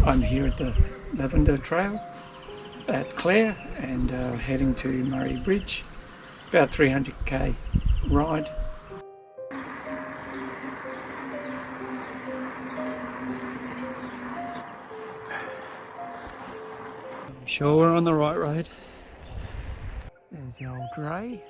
I'm here at the Lavender Trail at Clare and heading to Murray Bridge, about 300k ride. I'm sure we're on the right road. There's the old dray.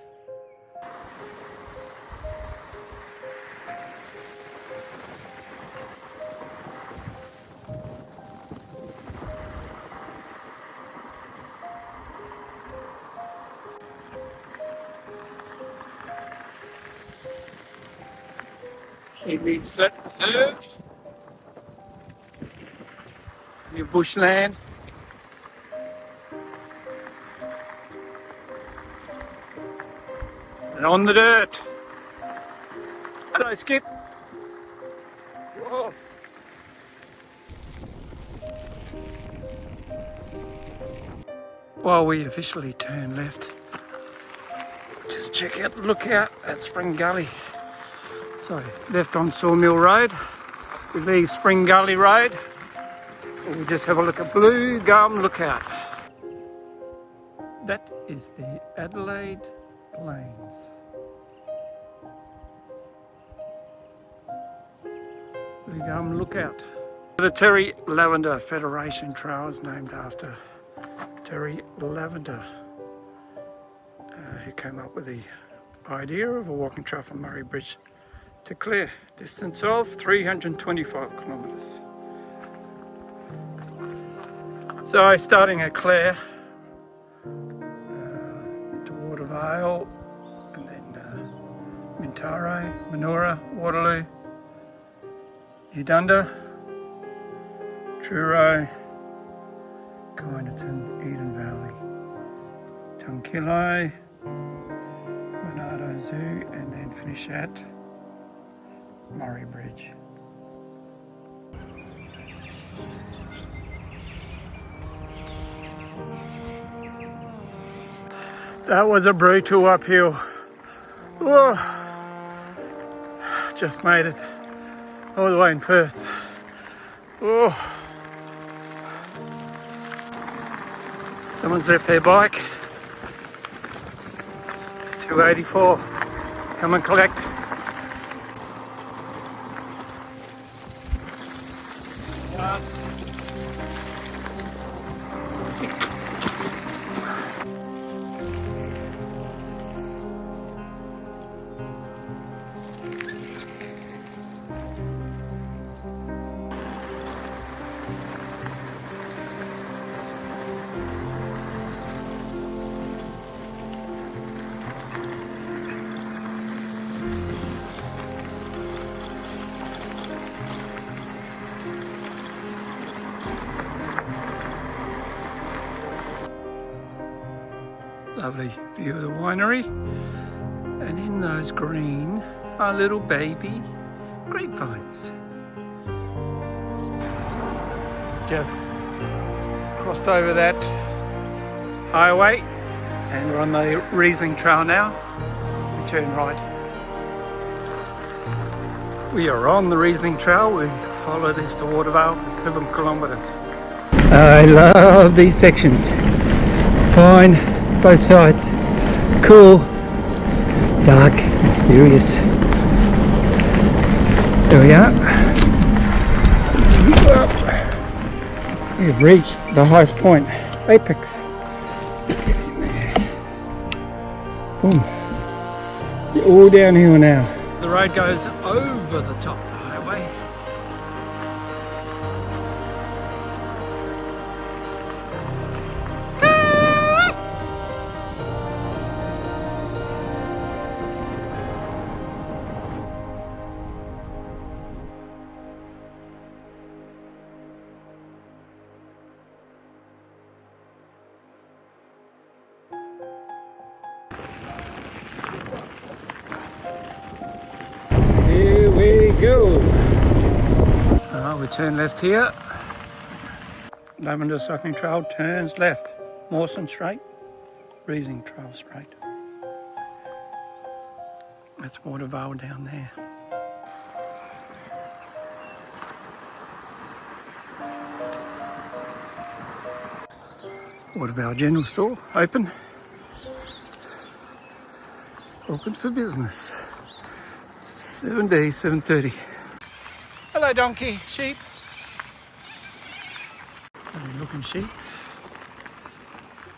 It meets that reserve, your bushland. And on the dirt. Hello, Skip. Whoa. Well, we officially turn left. Just check out the lookout at Spring Gully. So, left on Sawmill Road. We leave Spring Gully Road. And we just have a look at Blue Gum Lookout. That is the Adelaide Plains. Blue Gum Lookout. The Terry Lavender Federation Trail is named after Terry Lavender, who came up with the idea of a walking trail from Murray Bridge to Clare, distance of 325 kilometres. So starting at Clare, to Watervale, and then Mintaro, Manoora, Waterloo, Eudunda, Truro, Quinns, Eden Valley, Tunkillo, Manoora Zoo, and then finish at Murray Bridge. That was a brutal uphill. Whoa. Just made it all the way in first. Whoa. Someone's left their bike. 284. Come and collect. Yards. Lovely view of the winery, and in those green are little baby grapevines. Just crossed over that highway and we're on the Riesling trail now. We turn right. We are on the Riesling trail. We follow this to Watervale for 7 kilometres. I love these sections. Fine. Both sides. Cool, dark, mysterious. There we are. We've reached the highest point, apex. Let's get in there. Boom. It's all downhill now. The road goes over the top of the highway. Here we go. We turn left here. Lavender Cycling Trail turns left. Mawson straight. Riesling Trail straight. That's Watervale down there. Watervale General Store, open for business. 7 days, 7:30. Hello donkey, sheep. Lovely looking sheep.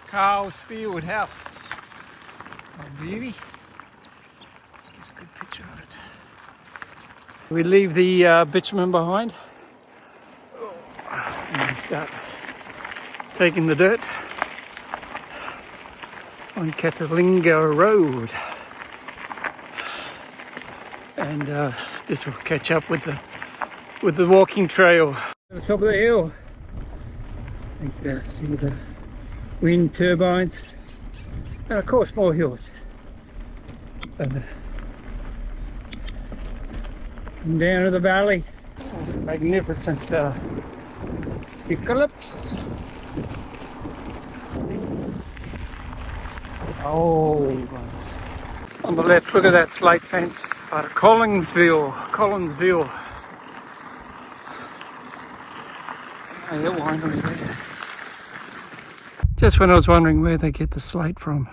Carl Spearwood House. Oh, beauty. Get a good picture of it. We leave the bitumen behind and we start taking the dirt on Catalinga Road, and this will catch up with the walking trail. At the top of the hill, I think see the wind turbines, and of course more hills. Come down to the valley. There's a magnificent eucalypts. Old ones. On the left, look at that slate fence. Part of Collinsville. Hey, a winery there. Just when I was wondering where they get the slate from.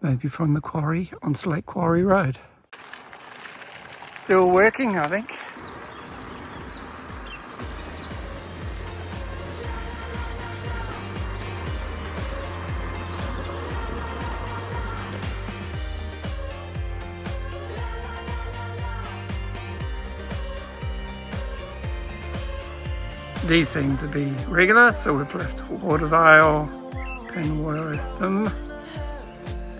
Maybe from the quarry on Slate Quarry Road. Still working, I think. These seem to be regular, so we've left Watervale, Penwortham,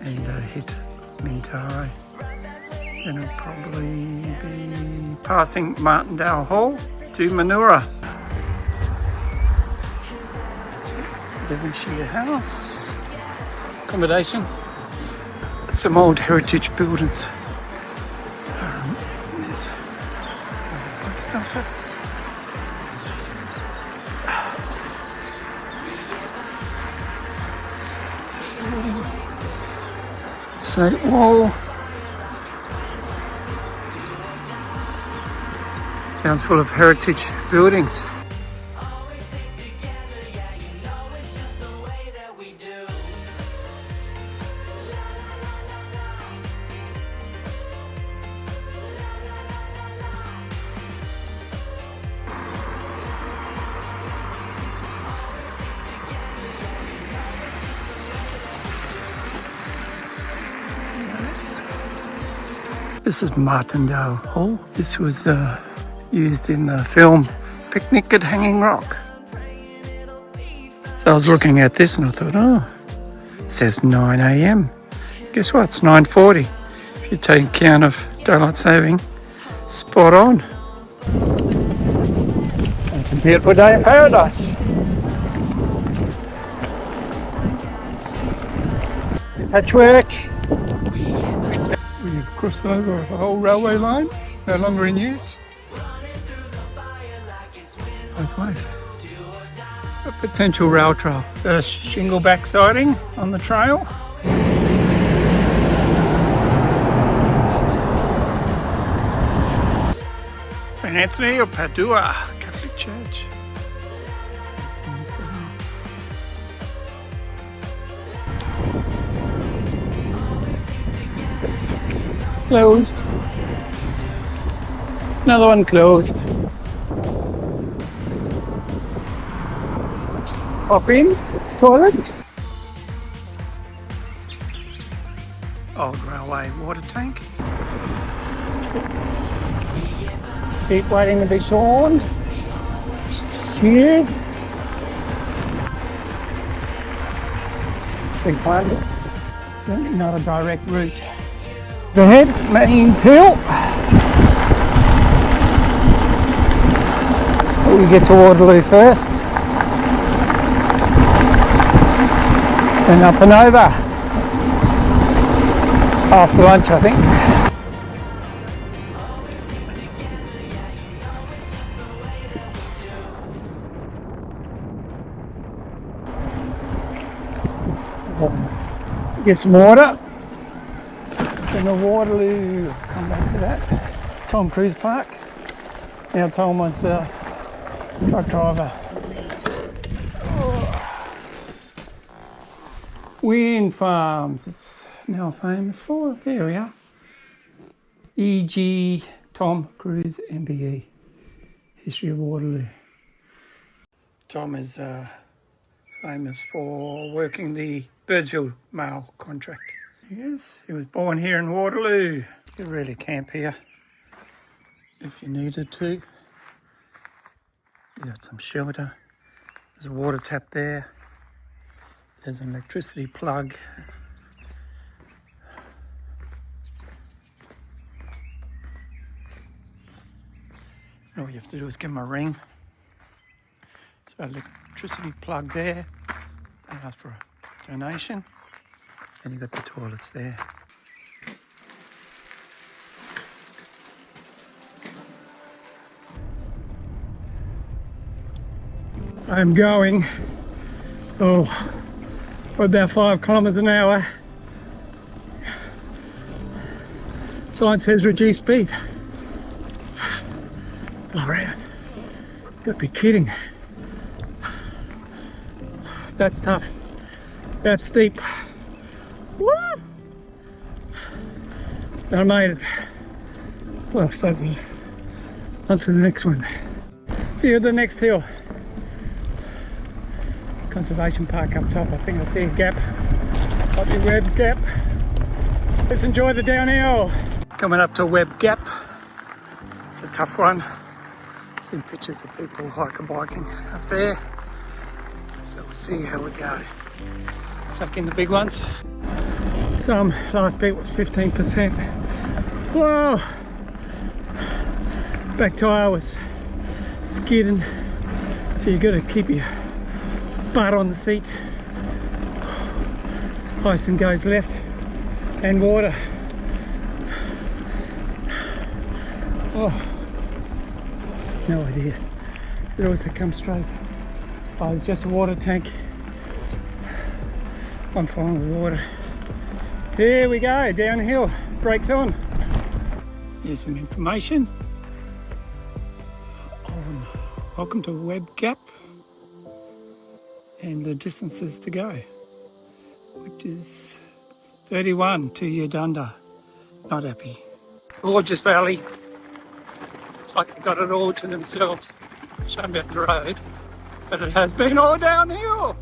and hit Mintaro. Then it'll probably be passing Martindale Hall to Manoora. Devonshire House, accommodation, some old heritage buildings. There's a post office. Slate wall. Sounds full of heritage buildings. This is Martindale Hall. This was used in the film Picnic at Hanging Rock. So I was looking at this and I thought, oh, it says 9 a.m. Guess what? It's 9:40. If you take account of daylight saving, spot on. It's a beautiful day in paradise. Patchwork. We've crossed over a whole railway line, no longer in use. Both ways. A potential rail trail. The shingleback siding on the trail. St. Anthony of Padua Catholic Church. Closed. Another one closed. Hop in, toilets. Old railway water tank. Keep waiting to be shorn. Here. Big plant. Certainly not a direct route. The head Mains Hill. We get to Waterloo first. Then up and over. After lunch, I think. Get some water. Then the Waterloo, come back to that. Tom Cruise Park. Now Tom was the truck driver. Oh. Wind farms, it's now famous for. There we are. E.G. Tom Cruise, MBE. History of Waterloo. Tom is famous for working the Birdsville mail contract. Yes, he was born here in Waterloo. You could really camp here if you needed to. You got some shelter. There's a water tap there. There's an electricity plug. All you have to do is give them a ring. So electricity plug there. They ask for a donation. And you've got the toilets there. I'm going, about 5 kilometres an hour. Sign says reduce speed. Alright, gotta be kidding. That's tough. That's steep. Woo! I made it. Well, so on to the next one. View of the next hill. Conservation Park up top. I think I see a gap. Might be Webb Gap. Let's enjoy the downhill. Coming up to Webb Gap. It's a tough one. Seen pictures of people hiking biking up there. So we'll see how we go. Suck in the big ones. Some last bit was 15%. Whoa! Back tyre was skidding. So you got to keep your butt on the seat. Icing goes left and water. Oh, no idea. It also comes straight. Oh, it's just a water tank. I'm fine with water. Here we go, downhill. Brakes on. Here's some information. Welcome to Webb Gap. And the distances to go, which is 31 to Eudunda. Not happy. Gorgeous valley. It's like they got it all to themselves. Shame about the road, but it has been all downhill.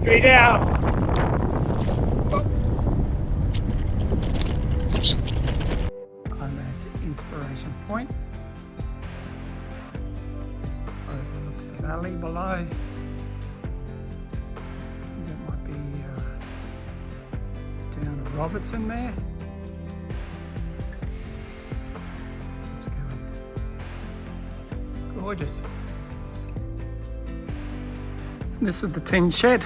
Straight out. I'm at Inspiration Point. Overlooks the valley below. That might be down to Robertson there. Keeps going. Gorgeous. This is the tin shed.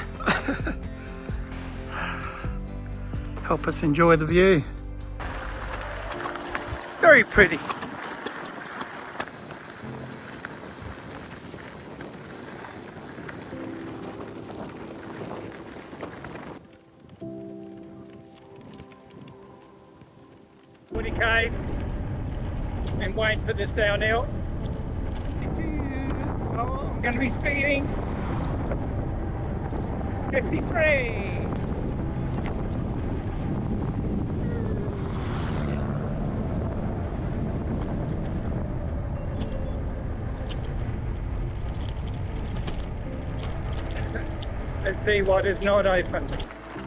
Help us enjoy the view. Very pretty. K's. Been waiting for this downhill. Oh, I'm going to be speeding. 53. Let's see what is not open.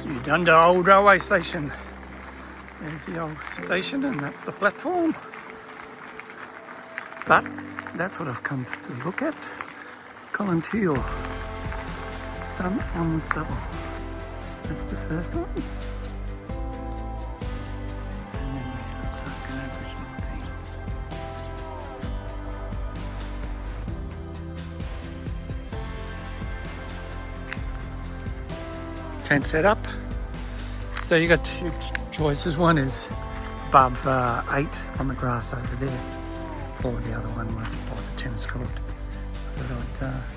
Eudunda Old Railway Station. There's the old station and that's the platform. But that's what I've come to look at. Colinteel. Sun on the stubble. That's the first one. And then it looks like an Aboriginal thing. Tent set up. So you got two choices. One is above 8 on the grass over there, or the other one was by the tennis court. I thought I'd